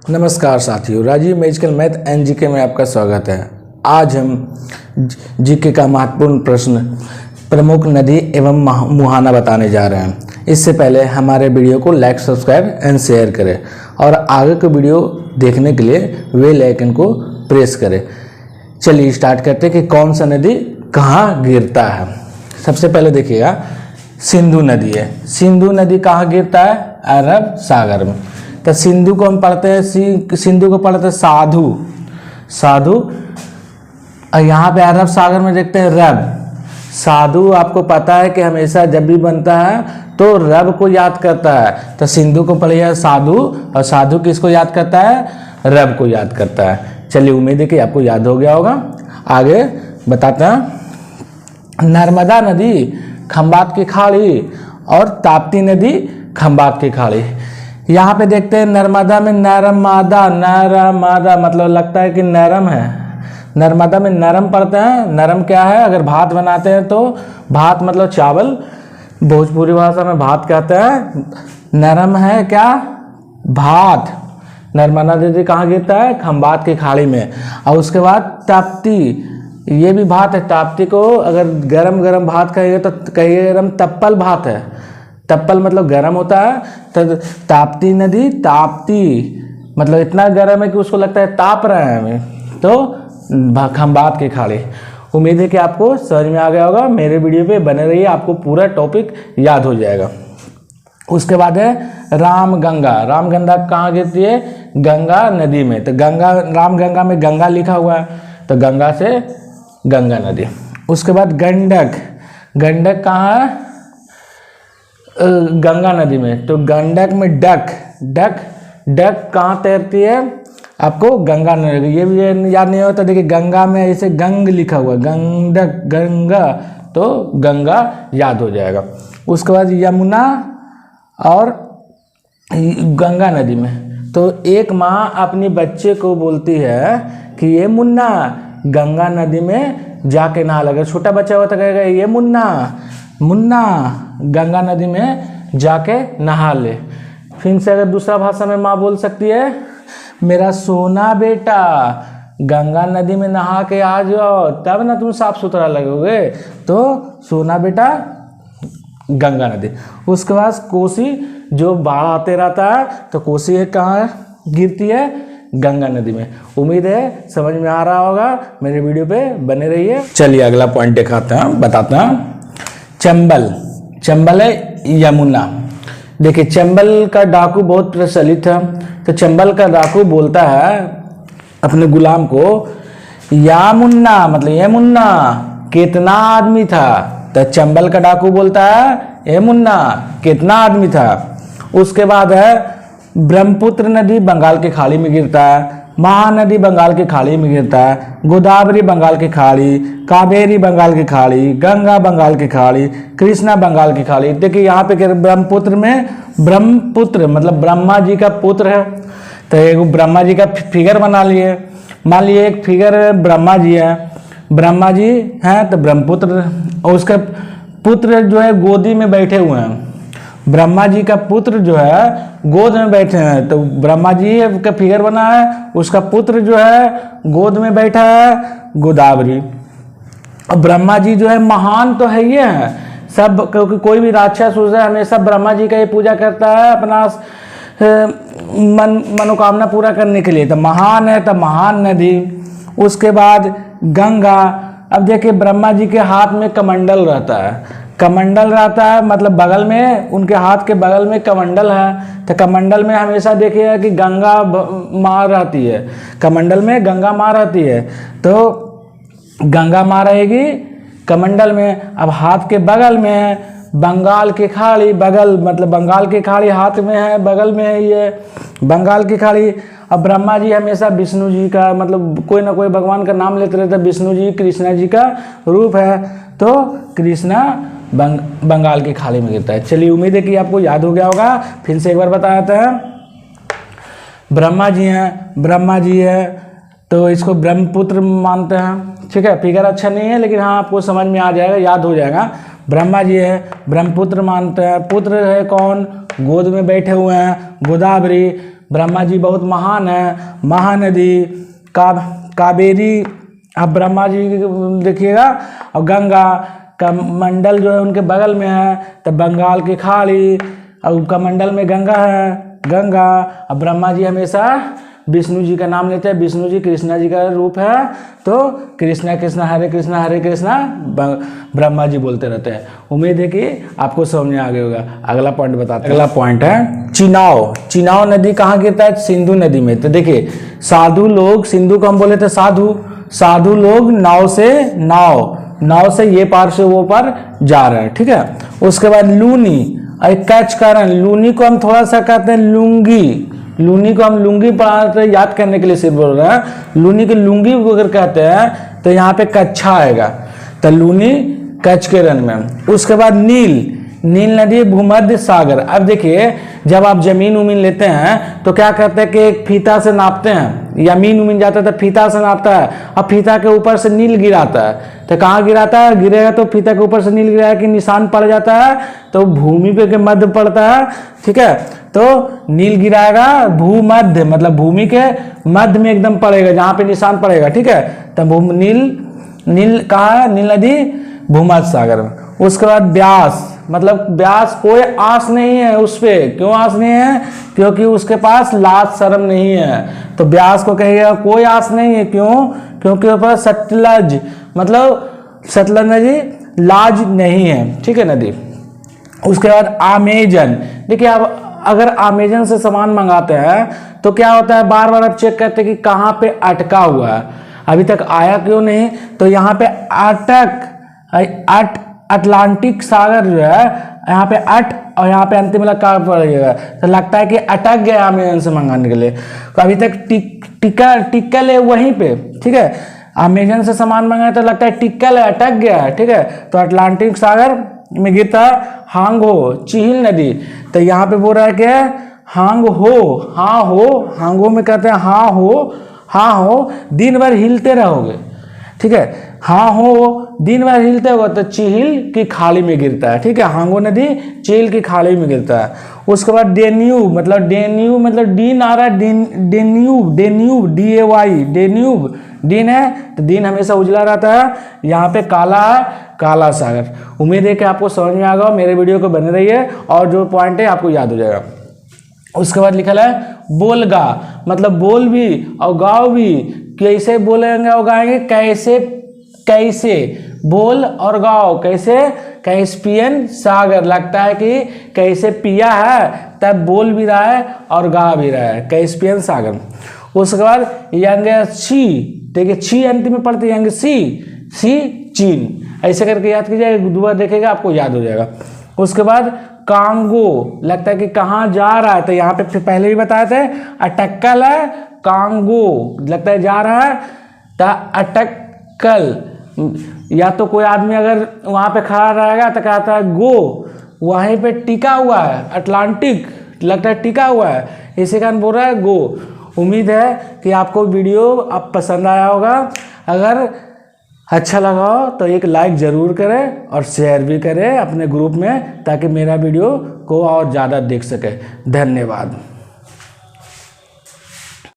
नमस्कार साथियों, Rajeev magical math and GK में आपका स्वागत है। आज हम जीके का महत्वपूर्ण प्रश्न प्रमुख नदी एवं मुहाना बताने जा रहे हैं। इससे पहले हमारे वीडियो को लाइक, सब्सक्राइब एंड शेयर करें और आगे के वीडियो देखने के लिए बेल आइकन को प्रेस करें। चलिए स्टार्ट करते हैं कि कौन सा नदी कहाँ गिरता है। सबसे पहले देखिएगा, सिंधु नदी है। सिंधु नदी कहाँ गिरता है? अरब सागर में। तो सिंधु को हम पढ़ते हैं, सिंधु को पढ़ते हैं साधु। और यहाँ पे अरब सागर में देखते हैं रब। साधु आपको पता है कि हमेशा जब भी बनता है तो रब को याद करता है। तो सिंधु को पढ़िए साधु, और साधु किसको याद करता है? रब को याद करता है। चलिए, उम्मीद है कि आपको याद हो गया होगा। आगे बताते हैं, नर्मदा नदी खंबात की खाड़ी और ताप्ती नदी खंबात की खाड़ी। यहाँ पे देखते हैं नर्मदा में नरमादा मतलब लगता है कि नरम है। नर्मदा में नरम पढ़ते हैं। नरम क्या है? अगर भात बनाते हैं तो भात मतलब चावल, भोजपुरी भाषा में भात कहते हैं। नरम है क्या? भात। नर्मदा नदी कहाँ गिरता है? खंबात की खाड़ी में। और उसके बाद ताप्ती, ये भी भात है। ताप्ती को अगर गरम गरम भात कहेंगे तो कहिए गरम तप्पल भात है। तप्पल मतलब गर्म होता है। तो ताप्ती नदी, ताप्ती मतलब इतना गर्म है कि उसको लगता है ताप रहे हैं हमें, तो खंबात की खाड़ी। उम्मीद है कि आपको समझ में आ गया होगा। मेरे वीडियो पे बने रहिए, आपको पूरा टॉपिक याद हो जाएगा। उसके बाद है रामगंगा। रामगंगा कहाँ गिरती है? गंगा नदी में। तो गंगा, रामगंगा में गंगा लिखा हुआ है, तो गंगा से गंगा नदी। उसके बाद गंडक। गंडक कहाँ है? गंगा नदी में। तो गंडक में डक कहाँ तैरती है? आपको गंगा नदी। ये भी याद नहीं होता। देखिए गंगा में ऐसे गंग लिखा हुआ है, गंडक गंगा, तो गंगा याद हो जाएगा। उसके बाद यमुना और गंगा नदी में। तो एक माँ अपनी बच्चे को बोलती है कि ये मुन्ना गंगा नदी में जाके नहा लगा। छोटा बच्चा होता कहेगा ये मुन्ना गंगा नदी में जाके नहा ले। फिर से अगर दूसरा भाषा में माँ बोल सकती है, मेरा सोना बेटा गंगा नदी में नहा के आ जाओ, तब ना तुम साफ सुथरा लगोगे। तो सोना बेटा गंगा नदी। उसके बाद कोसी, जो बाढ़ आते रहता है, तो कोसी कहाँ गिरती है? गंगा नदी में। उम्मीद है समझ में आ रहा होगा। मेरे वीडियो पे बने रहिए। चलिए अगला पॉइंट दिखाते हैं, बताते हैं। चंबल है यमुना। देखिए चंबल का डाकू बहुत प्रचलित है। तो चंबल का डाकू बोलता है अपने गुलाम को, या मुन्ना मतलब ये मुन्ना कितना आदमी था? तो चंबल का डाकू बोलता है, ये मुन्ना कितना आदमी था? उसके बाद है ब्रह्मपुत्र नदी बंगाल की खाड़ी में गिरता है, महानदी बंगाल की खाड़ी में गिरता है, गोदावरी बंगाल की खाड़ी, कावेरी बंगाल की खाड़ी, गंगा बंगाल की खाड़ी, कृष्णा बंगाल की खाड़ी। देखिए यहाँ पे ब्रह्मपुत्र में, ब्रह्मपुत्र मतलब ब्रह्मा जी का पुत्र है। तो एक ब्रह्मा जी का फिगर बना लिए। मान लिए एक फिगर ब्रह्मा जी है, ब्रह्मा जी हैं तो ब्रह्मपुत्र, और उसके पुत्र जो है गोदी में बैठे हुए हैं। ब्रह्मा जी का पुत्र जो है गोद में बैठे हैं, तो ब्रह्मा जी का फिगर बना है, उसका पुत्र जो है गोद में बैठा है, गोदावरी। और ब्रह्मा जी जो है महान तो है ये है सब, क्योंकि कोई भी राक्षस उसे हमेशा ब्रह्मा जी का ही पूजा करता है अपना मनोकामना पूरा करने के लिए। तो महान है, तो महान नदी। उसके बाद गंगा। अब देखिए ब्रह्मा जी के हाथ में कमंडल रहता है। कमंडल रहता है मतलब बगल में, उनके हाथ के बगल में कमंडल है। तो कमंडल में हमेशा देखिए कि गंगा माँ रहती है। कमंडल में गंगा माँ रहती है, तो गंगा माँ रहेगी कमंडल में। अब हाथ के बगल में है बंगाल की खाड़ी। बगल मतलब बंगाल की खाड़ी हाथ में है, बगल में है ये बंगाल की खाड़ी। अब ब्रह्मा जी हमेशा विष्णु जी का मतलब कोई ना कोई भगवान का नाम लेते रहते हैं। विष्णु जी कृष्णा जी का रूप है, तो कृष्णा बंगाल की खाड़ी में गिरता है। चलिए उम्मीद है कि आपको याद हो गया होगा। फिर से एक बार बता देते हैं। ब्रह्मा जी है तो इसको ब्रह्मपुत्र मानते हैं। ठीक है, फिगर अच्छा नहीं है लेकिन हाँ आपको समझ में आ जाएगा, याद हो जाएगा। ब्रह्मा जी है, ब्रह्मपुत्र मानते हैं। पुत्र है कौन, गोद में बैठे हुए हैं, गोदावरी। ब्रह्मा जी बहुत महान है। महानदी कावेरी, अब ब्रह्मा जी देखिएगा। और गंगा का मंडल जो है उनके बगल में है, तो बंगाल की खाड़ी और उनका मंडल में गंगा है, गंगा। अब ब्रह्मा जी हमेशा विष्णु जी का नाम लेते हैं। विष्णु जी कृष्णा जी का रूप है, तो कृष्णा कृष्णा हरे कृष्णा ब्रह्मा जी बोलते रहते हैं। उम्मीद है कि आपको समझ में आ गया होगा। अगला पॉइंट बताते हैं। अगला पॉइंट है चिनाव। चिनाव नदी कहाँ गिरता है, सिंधु नदी में। तो देखिए साधु लोग, सिंधु को हम बोले थे साधु लोग नाव से ये पार से वो पार जा रहे हैं, ठीक है। उसके बाद लूनी, कैच कारण, लूनी को हम थोड़ा सा कहते हैं लुंगी। लूनी को हम लुंगी पढ़ाते हैं, याद करने के लिए सिर्फ बोल रहे हैं। लूनी की लुंगी अगर कहते हैं तो यहाँ पे कच्छा आएगा, तो लूनी कच्छ के रन में। उसके बाद नील नदी भूमध्य सागर। अब देखिए जब आप जमीन उमीन लेते हैं तो क्या करते हैं कि एक फीता से नापते हैं, या मीन उमीन जाता है तो फीता से नापता है। अब फीता के ऊपर से नील गिराता है, तो कहाँ गिराता है, गिरेगा तो फीता के ऊपर से नील गिराया कि निशान पड़ जाता है, तो भूमि पे के मध्य पड़ता है, ठीक है। तो नील गिराएगा भूमध्य, मतलब भूमि के मध्य में एकदम पड़ेगा, जहाँ पे निशान पड़ेगा, ठीक है। तब नील कहाँ है, नील नदी भूमध्य सागर में। उसके बाद ब्यास, मतलब ब्यास कोई आस नहीं है उस पे। क्यों आस नहीं है, क्योंकि उसके पास लाज शर्म नहीं है, तो ब्यास को कहिएगा कोई आस नहीं है। क्यों, क्योंकि ऊपर सतलज, मतलब सतलज नदी लाज नहीं है, ठीक है नदी। उसके बाद अमेजन। देखिए आप अगर अमेजन से सामान मंगाते हैं तो क्या होता है, बार बार आप चेक करते हैं कि कहाँ पे अटका हुआ है, अभी तक आया क्यों नहीं। तो यहाँ पे अटलांटिक सागर जो है, यहाँ पे और यहाँ पे अंतिम लगा पड़ेगा, तो लगता है कि अटक गया अमेजन से मंगाने के लिए। तो अभी तक टिकल है वहीं पे, ठीक है। अमेजन से सामान मंगाए तो लगता है टिकल है, अटक गया है, ठीक है। तो अटलांटिक सागर में गिरता है हांगो, चील नदी। तो यहाँ पे बोल रहा है क्या, हांगो में कहते हैं हाँ हो दिन भर हिलते रहोगे, ठीक है। हाँ हो दिन भर हिलते होगा तो चील की खाड़ी में गिरता है, ठीक है। हांगो नदी चील की खाड़ी में गिरता है। उसके बाद डेन्यूब, मतलब डीन आ रहा है, डेन्यूब DAY, डेन्यूब दिन है, तो दिन हमेशा उजला रहता है। यहाँ पे काला सागर। उम्मीद है कि आपको समझ में आ गया। मेरे वीडियो को बने रहिए और जो पॉइंट है आपको याद हो जाएगा। उसके बाद लिखा है बोलगा, मतलब बोल भी और गाओ भी। कैसे बोलेंगे और गाएंगे, कैसे बोल और गाओ, कैसे, कैस्पियन सागर। लगता है कि कैसे पिया है तब बोल भी रहा है और गा भी रहा है, कैस्पियन सागर। उसके बाद यांगशी, देखिए छी अंतिम में पढ़ते यांगशी चीन, ऐसे करके याद कीजिए, दोबारा देखेगा आपको याद हो जाएगा। उसके बाद कांगो, लगता है कि कहाँ जा रहा है, तो यहाँ पे पहले भी बताए थे अटक्कल है, कांगो लगता है जा रहा है, तो अटक्कल। या तो कोई आदमी अगर वहाँ पे खड़ा रहेगा तो कहता है गो, वहीं पे टिका हुआ है, अटलांटिक लगता है टिका हुआ है, इसी कारण बोल रहा है गो। उम्मीद है कि आपको वीडियो अब पसंद आया होगा। अगर अच्छा लगा हो तो एक लाइक ज़रूर करें और शेयर भी करें अपने ग्रुप में, ताकि मेरा वीडियो को और ज़्यादा देख सके। धन्यवाद।